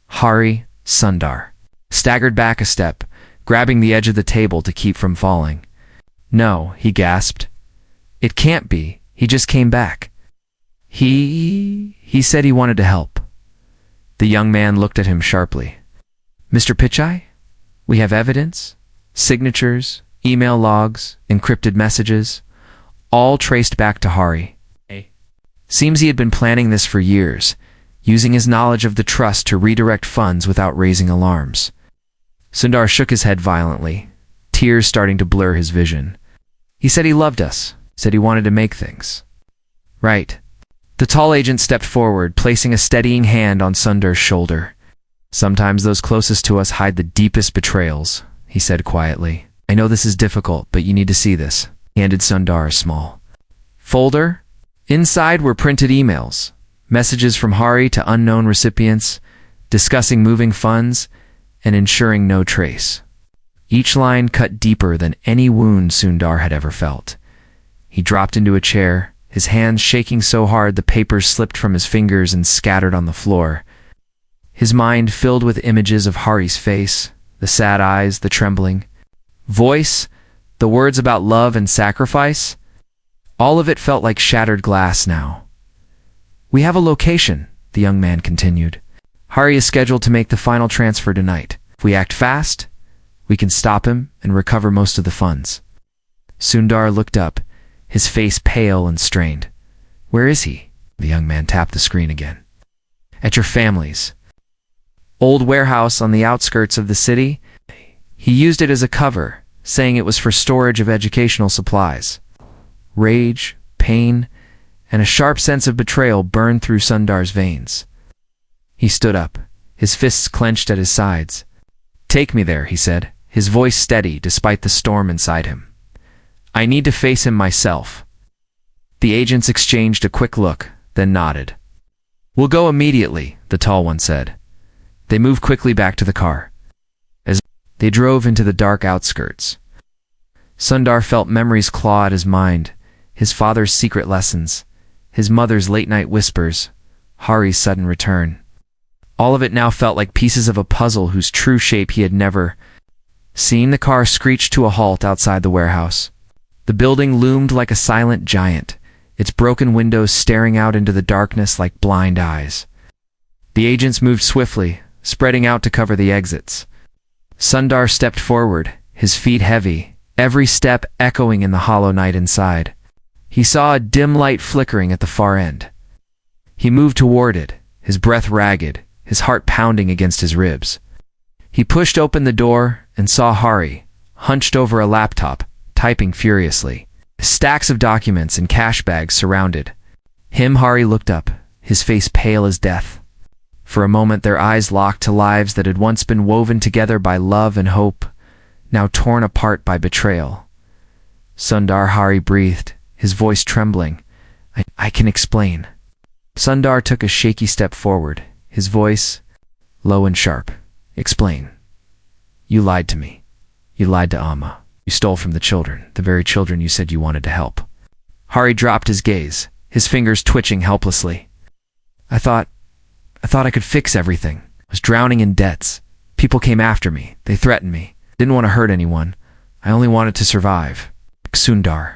Hari Sundar. Staggered back a step, grabbing the edge of the table to keep from falling. No, he gasped. It can't be. He just came back. He said he wanted to help. The young man looked at him sharply. Mr. Pichai? We have evidence, signatures, email logs, encrypted messages, all traced back to Hari. Seems he had been planning this for years, using his knowledge of the trust to redirect funds without raising alarms. Sundar shook his head violently, tears starting to blur his vision. He said he loved us, said he wanted to make things right. The tall agent stepped forward, placing a steadying hand on Sundar's shoulder. Sometimes those closest to us hide the deepest betrayals, he said quietly. I know this is difficult, but you need to see this. He handed Sundar a small folder. Inside were printed emails, messages from Hari to unknown recipients, discussing moving funds and ensuring no trace. Each line cut deeper than any wound Sundar had ever felt. He dropped into a chair, his hands shaking so hard the papers slipped from his fingers and scattered on the floor. His mind filled with images of Hari's face, the sad eyes, the trembling voice, the words about love and sacrifice. All of it felt like shattered glass now. We have a location, the young man continued. Hari is scheduled to make the final transfer tonight. If we act fast, we can stop him and recover most of the funds. Sundar looked up, his face pale and strained. Where is he? The young man tapped the screen again. At your family's old warehouse on the outskirts of the city. He used it as a cover, saying it was for storage of educational supplies. Rage, pain, and a sharp sense of betrayal burned through Sundar's veins. He stood up, his fists clenched at his sides. Take me there, he said, his voice steady despite the storm inside him. I need to face him myself. The agents exchanged a quick look, then nodded. We'll go immediately, the tall one said. They moved quickly back to the car. As they drove into the dark outskirts, Sundar felt memories claw at his mind, his father's secret lessons, his mother's late-night whispers, Hari's sudden return. All of it now felt like pieces of a puzzle whose true shape he had never seen. The car screeched to a halt outside the warehouse. The building loomed like a silent giant, its broken windows staring out into the darkness like blind eyes. The agents moved swiftly, spreading out to cover the exits. Sundar stepped forward, his feet heavy, every step echoing in the hollow night inside. He saw a dim light flickering at the far end. He moved toward it, his breath ragged, his heart pounding against his ribs. He pushed open the door and saw Hari, hunched over a laptop, typing furiously. Stacks of documents and cash bags surrounded him. Hari looked up, his face pale as death. For a moment their eyes locked to lives that had once been woven together by love and hope, now torn apart by betrayal. Sundar, Hari breathed, his voice trembling. I can explain. Sundar took a shaky step forward, his voice low and sharp. Explain. You lied to me. You lied to Amma. You stole from the children, the very children you said you wanted to help. Hari dropped his gaze, his fingers twitching helplessly. I thought I could fix everything. I was drowning in debts. People came after me. They threatened me. Didn't want to hurt anyone. I only wanted to survive. Sundar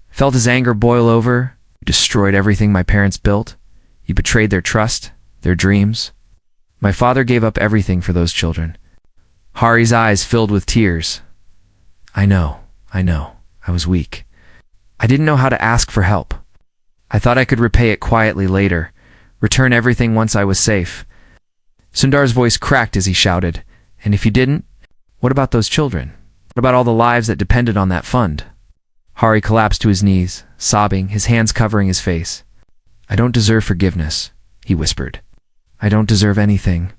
felt his anger boil over. You destroyed everything my parents built. You betrayed their trust, their dreams. My father gave up everything for those children. Hari's eyes filled with tears. I know. I was weak. I didn't know how to ask for help. I thought I could repay it quietly later, return everything once I was safe. Sundar's voice cracked as he shouted, and if you didn't, what about those children? What about all the lives that depended on that fund? Hari collapsed to his knees, sobbing, his hands covering his face. I don't deserve forgiveness, he whispered. I don't deserve anything.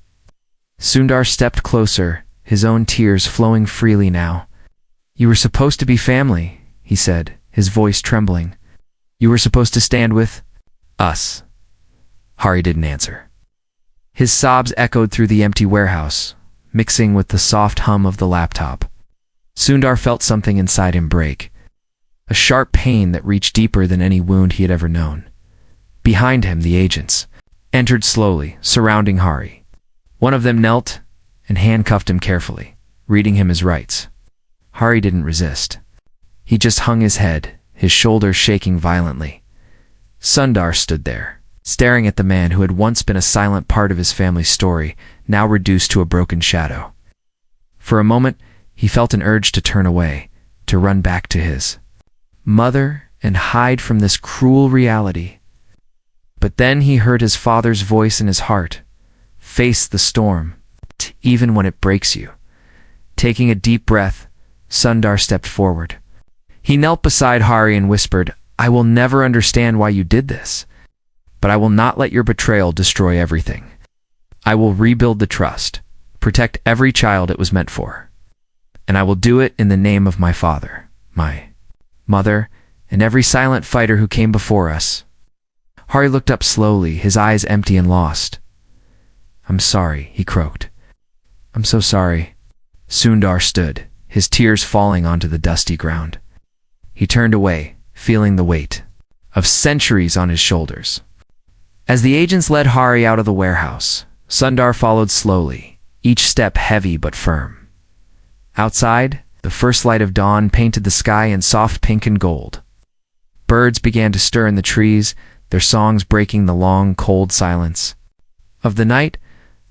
Sundar stepped closer, his own tears flowing freely now. You were supposed to be family, he said, his voice trembling. You were supposed to stand with us. Hari didn't answer. His sobs echoed through the empty warehouse, mixing with the soft hum of the laptop. Sundar felt something inside him break, a sharp pain that reached deeper than any wound he had ever known. Behind him, the agents entered slowly, surrounding Hari. One of them knelt and handcuffed him carefully, reading him his rights. Hari didn't resist. He just hung his head, his shoulders shaking violently. Sundar stood there, staring at the man who had once been a silent part of his family's story, now reduced to a broken shadow. For a moment, he felt an urge to turn away, to run back to his mother and hide from this cruel reality. But then he heard his father's voice in his heart. Face the storm, even when it breaks you. Taking a deep breath, Sundar stepped forward. He knelt beside Hari and whispered, "I will never understand why you did this, but I will not let your betrayal destroy everything. I will rebuild the trust, protect every child it was meant for. And I will do it in the name of my father, my mother, and every silent fighter who came before us." Hari looked up slowly, his eyes empty and lost. "I'm sorry," he croaked. "I'm so sorry." Sundar stood, his tears falling onto the dusty ground. He turned away, feeling the weight of centuries on his shoulders. As the agents led Hari out of the warehouse, Sundar followed slowly, each step heavy but firm. Outside, the first light of dawn painted the sky in soft pink and gold. Birds began to stir in the trees, their songs breaking the long, cold silence of the night.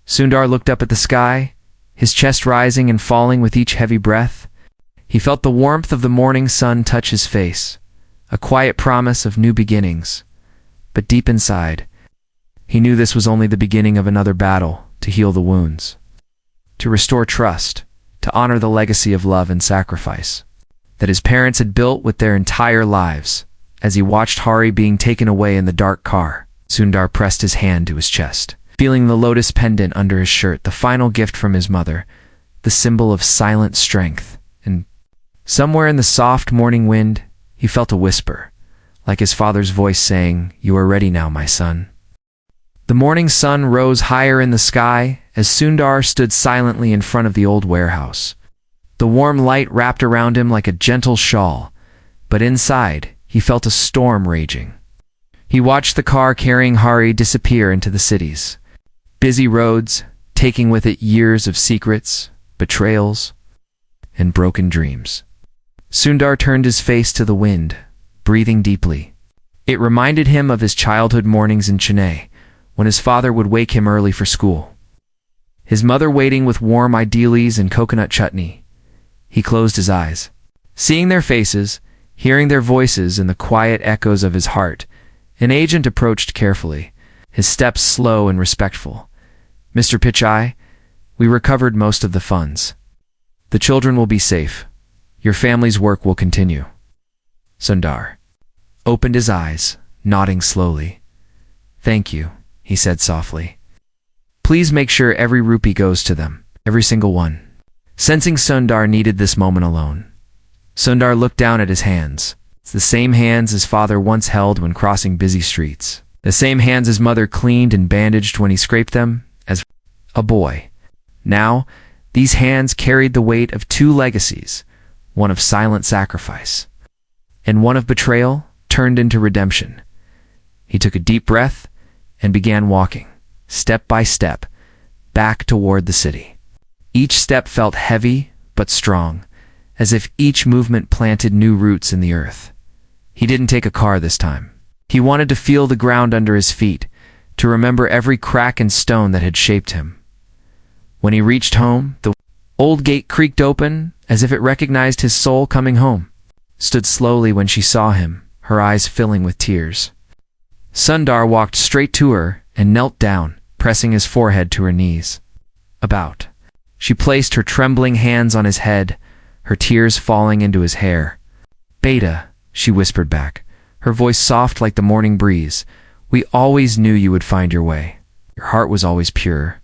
Sundar looked up at the sky, his chest rising and falling with each heavy breath. He felt the warmth of the morning sun touch his face, a quiet promise of new beginnings. But deep inside, he knew this was only the beginning of another battle to heal the wounds, to restore trust, to honor the legacy of love and sacrifice that his parents had built with their entire lives. As he watched Hari being taken away in the dark car, Sundar pressed his hand to his chest, feeling the lotus pendant under his shirt, the final gift from his mother, the symbol of silent strength. And somewhere in the soft morning wind, he felt a whisper, like his father's voice saying, "You are ready now, my son." The morning sun rose higher in the sky as Sundar stood silently in front of the old warehouse. The warm light wrapped around him like a gentle shawl, but inside, he felt a storm raging. He watched the car carrying Hari disappear into the cities. Busy roads, taking with it years of secrets, betrayals, and broken dreams. Sundar turned his face to the wind, breathing deeply. It reminded him of his childhood mornings in Chennai, when his father would wake him early for school. His mother waiting with warm idlis and coconut chutney. He closed his eyes. Seeing their faces, hearing their voices in the quiet echoes of his heart, an agent approached carefully, his steps slow and respectful. "Mr. Pichai, we recovered most of the funds. The children will be safe. Your family's work will continue." Sundar opened his eyes, nodding slowly. "Thank you," he said softly. "Please make sure every rupee goes to them, every single one." Sensing Sundar needed this moment alone, Sundar looked down at his hands. It's the same hands his father once held when crossing busy streets. The same hands his mother cleaned and bandaged when he scraped them as a boy. Now, these hands carried the weight of two legacies, one of silent sacrifice, and one of betrayal turned into redemption. He took a deep breath and began walking, step by step, back toward the city. Each step felt heavy but strong, as if each movement planted new roots in the earth. He didn't take a car this time. He wanted to feel the ground under his feet, to remember every crack and stone that had shaped him. When he reached home, the old gate creaked open, as if it recognized his soul coming home. Stood slowly when she saw him, her eyes filling with tears. Sundar walked straight to her and knelt down, pressing his forehead to her knees. "About." She placed her trembling hands on his head, her tears falling into his hair. "Beta," she whispered back, her voice soft like the morning breeze. "We always knew you would find your way. Your heart was always pure.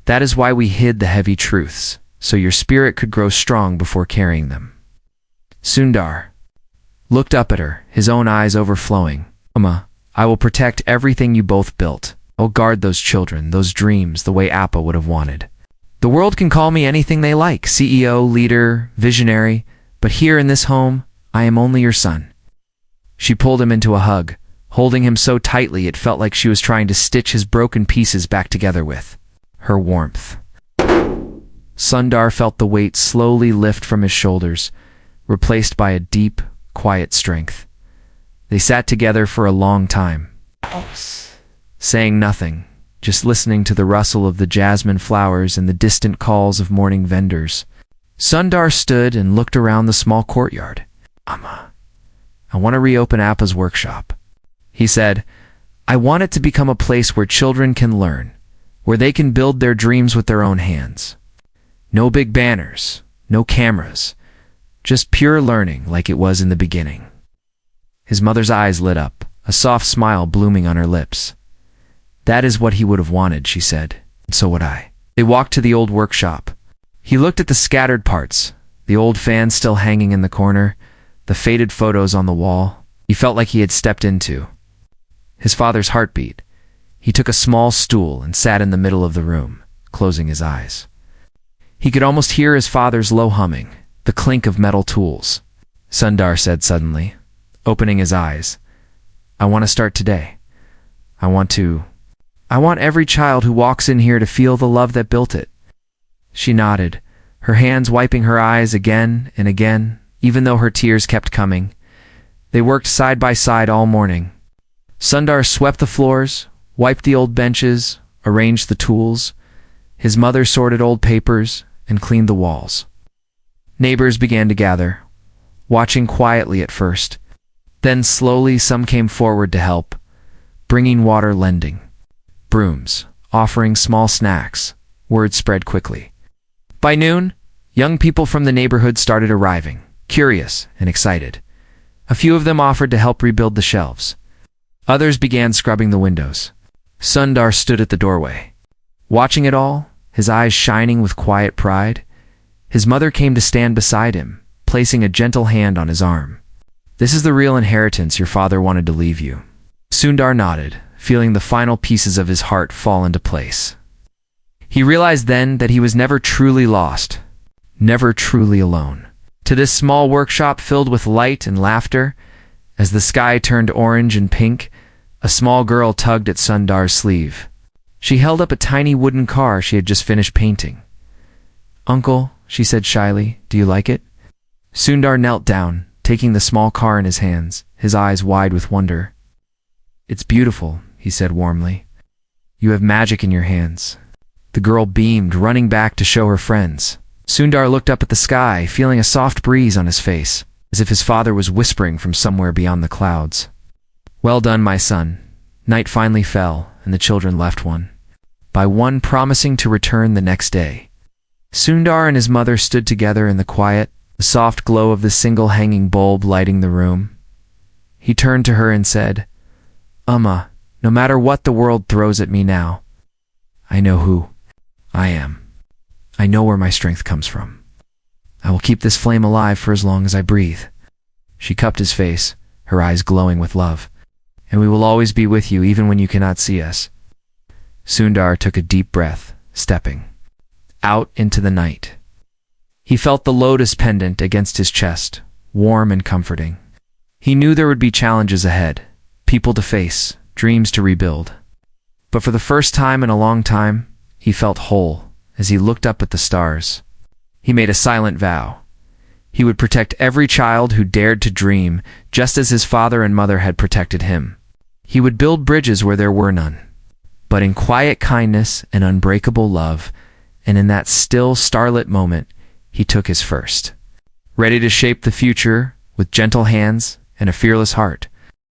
That is why we hid the heavy truths, so your spirit could grow strong before carrying them." Sundar looked up at her, his own eyes overflowing. "Mama, I will protect everything you both built. I'll guard those children, those dreams, the way Appa would have wanted. The world can call me anything they like, CEO, leader, visionary, but here in this home, I am only your son." She pulled him into a hug, holding him so tightly it felt like she was trying to stitch his broken pieces back together with her warmth. Sundar felt the weight slowly lift from his shoulders, replaced by a deep, quiet strength. They sat together for a long time, saying nothing, just listening to the rustle of the jasmine flowers and the distant calls of morning vendors. Sundar stood and looked around the small courtyard. "Amma, I want to reopen Appa's workshop," he said. "I want it to become a place where children can learn, where they can build their dreams with their own hands. No big banners, no cameras, just pure learning like it was in the beginning. His mother's eyes lit up, a soft smile blooming on her lips. That is what he would have wanted, she said, and so would I. They walked to the old workshop. He looked at the scattered parts, the old fan still hanging in the corner, the faded photos on the wall. He felt like he had stepped into his father's heartbeat. He took a small stool and sat in the middle of the room, closing his eyes. He could almost hear his father's low humming, the clink of metal tools. Sundar said suddenly, opening his eyes, I want to start today. I want every child who walks in here to feel the love that built it. She nodded, her hands wiping her eyes again and again, even though her tears kept coming. They worked side by side all morning. Sundar swept the floors, wiped the old benches, arranged the tools. His mother sorted old papers and cleaned the walls. Neighbors began to gather, watching quietly at first. Then slowly some came forward to help, bringing water, lending brooms, offering small snacks. Word spread quickly. By noon, young people from the neighborhood started arriving, curious and excited. A few of them offered to help rebuild the shelves. Others began scrubbing the windows. Sundar stood at the doorway, watching it all, his eyes shining with quiet pride. His mother came to stand beside him, placing a gentle hand on his arm. This is the real inheritance your father wanted to leave you. Sundar nodded, feeling the final pieces of his heart fall into place. He realized then that he was never truly lost, never truly alone. To this small workshop filled with light and laughter, as the sky turned orange and pink, a small girl tugged at Sundar's sleeve. She held up a tiny wooden car she had just finished painting. Uncle, she said shyly, do you like it? Sundar knelt down, taking the small car in his hands, his eyes wide with wonder. It's beautiful, he said warmly. You have magic in your hands. The girl beamed, running back to show her friends. Sundar looked up at the sky, feeling a soft breeze on his face, as if his father was whispering from somewhere beyond the clouds. Well done, my son. Night finally fell, and the children left one by one, promising to return the next day. Sundar and his mother stood together in the quiet, the soft glow of the single hanging bulb lighting the room. He turned to her and said, no matter what the world throws at me now, I know who I am. I know where my strength comes from. I will keep this flame alive for as long as I breathe. She cupped his face, her eyes glowing with love. And we will always be with you even when you cannot see us. Sundar took a deep breath, stepping out into the night. He felt the lotus pendant against his chest, warm and comforting. He knew there would be challenges ahead, people to face, dreams to rebuild. But for the first time in a long time, he felt whole as he looked up at the stars. He made a silent vow. He would protect every child who dared to dream, just as his father and mother had protected him. He would build bridges where there were none, but in quiet kindness and unbreakable love, and in that still, starlit moment, he took his first. Ready to shape the future with gentle hands and a fearless heart.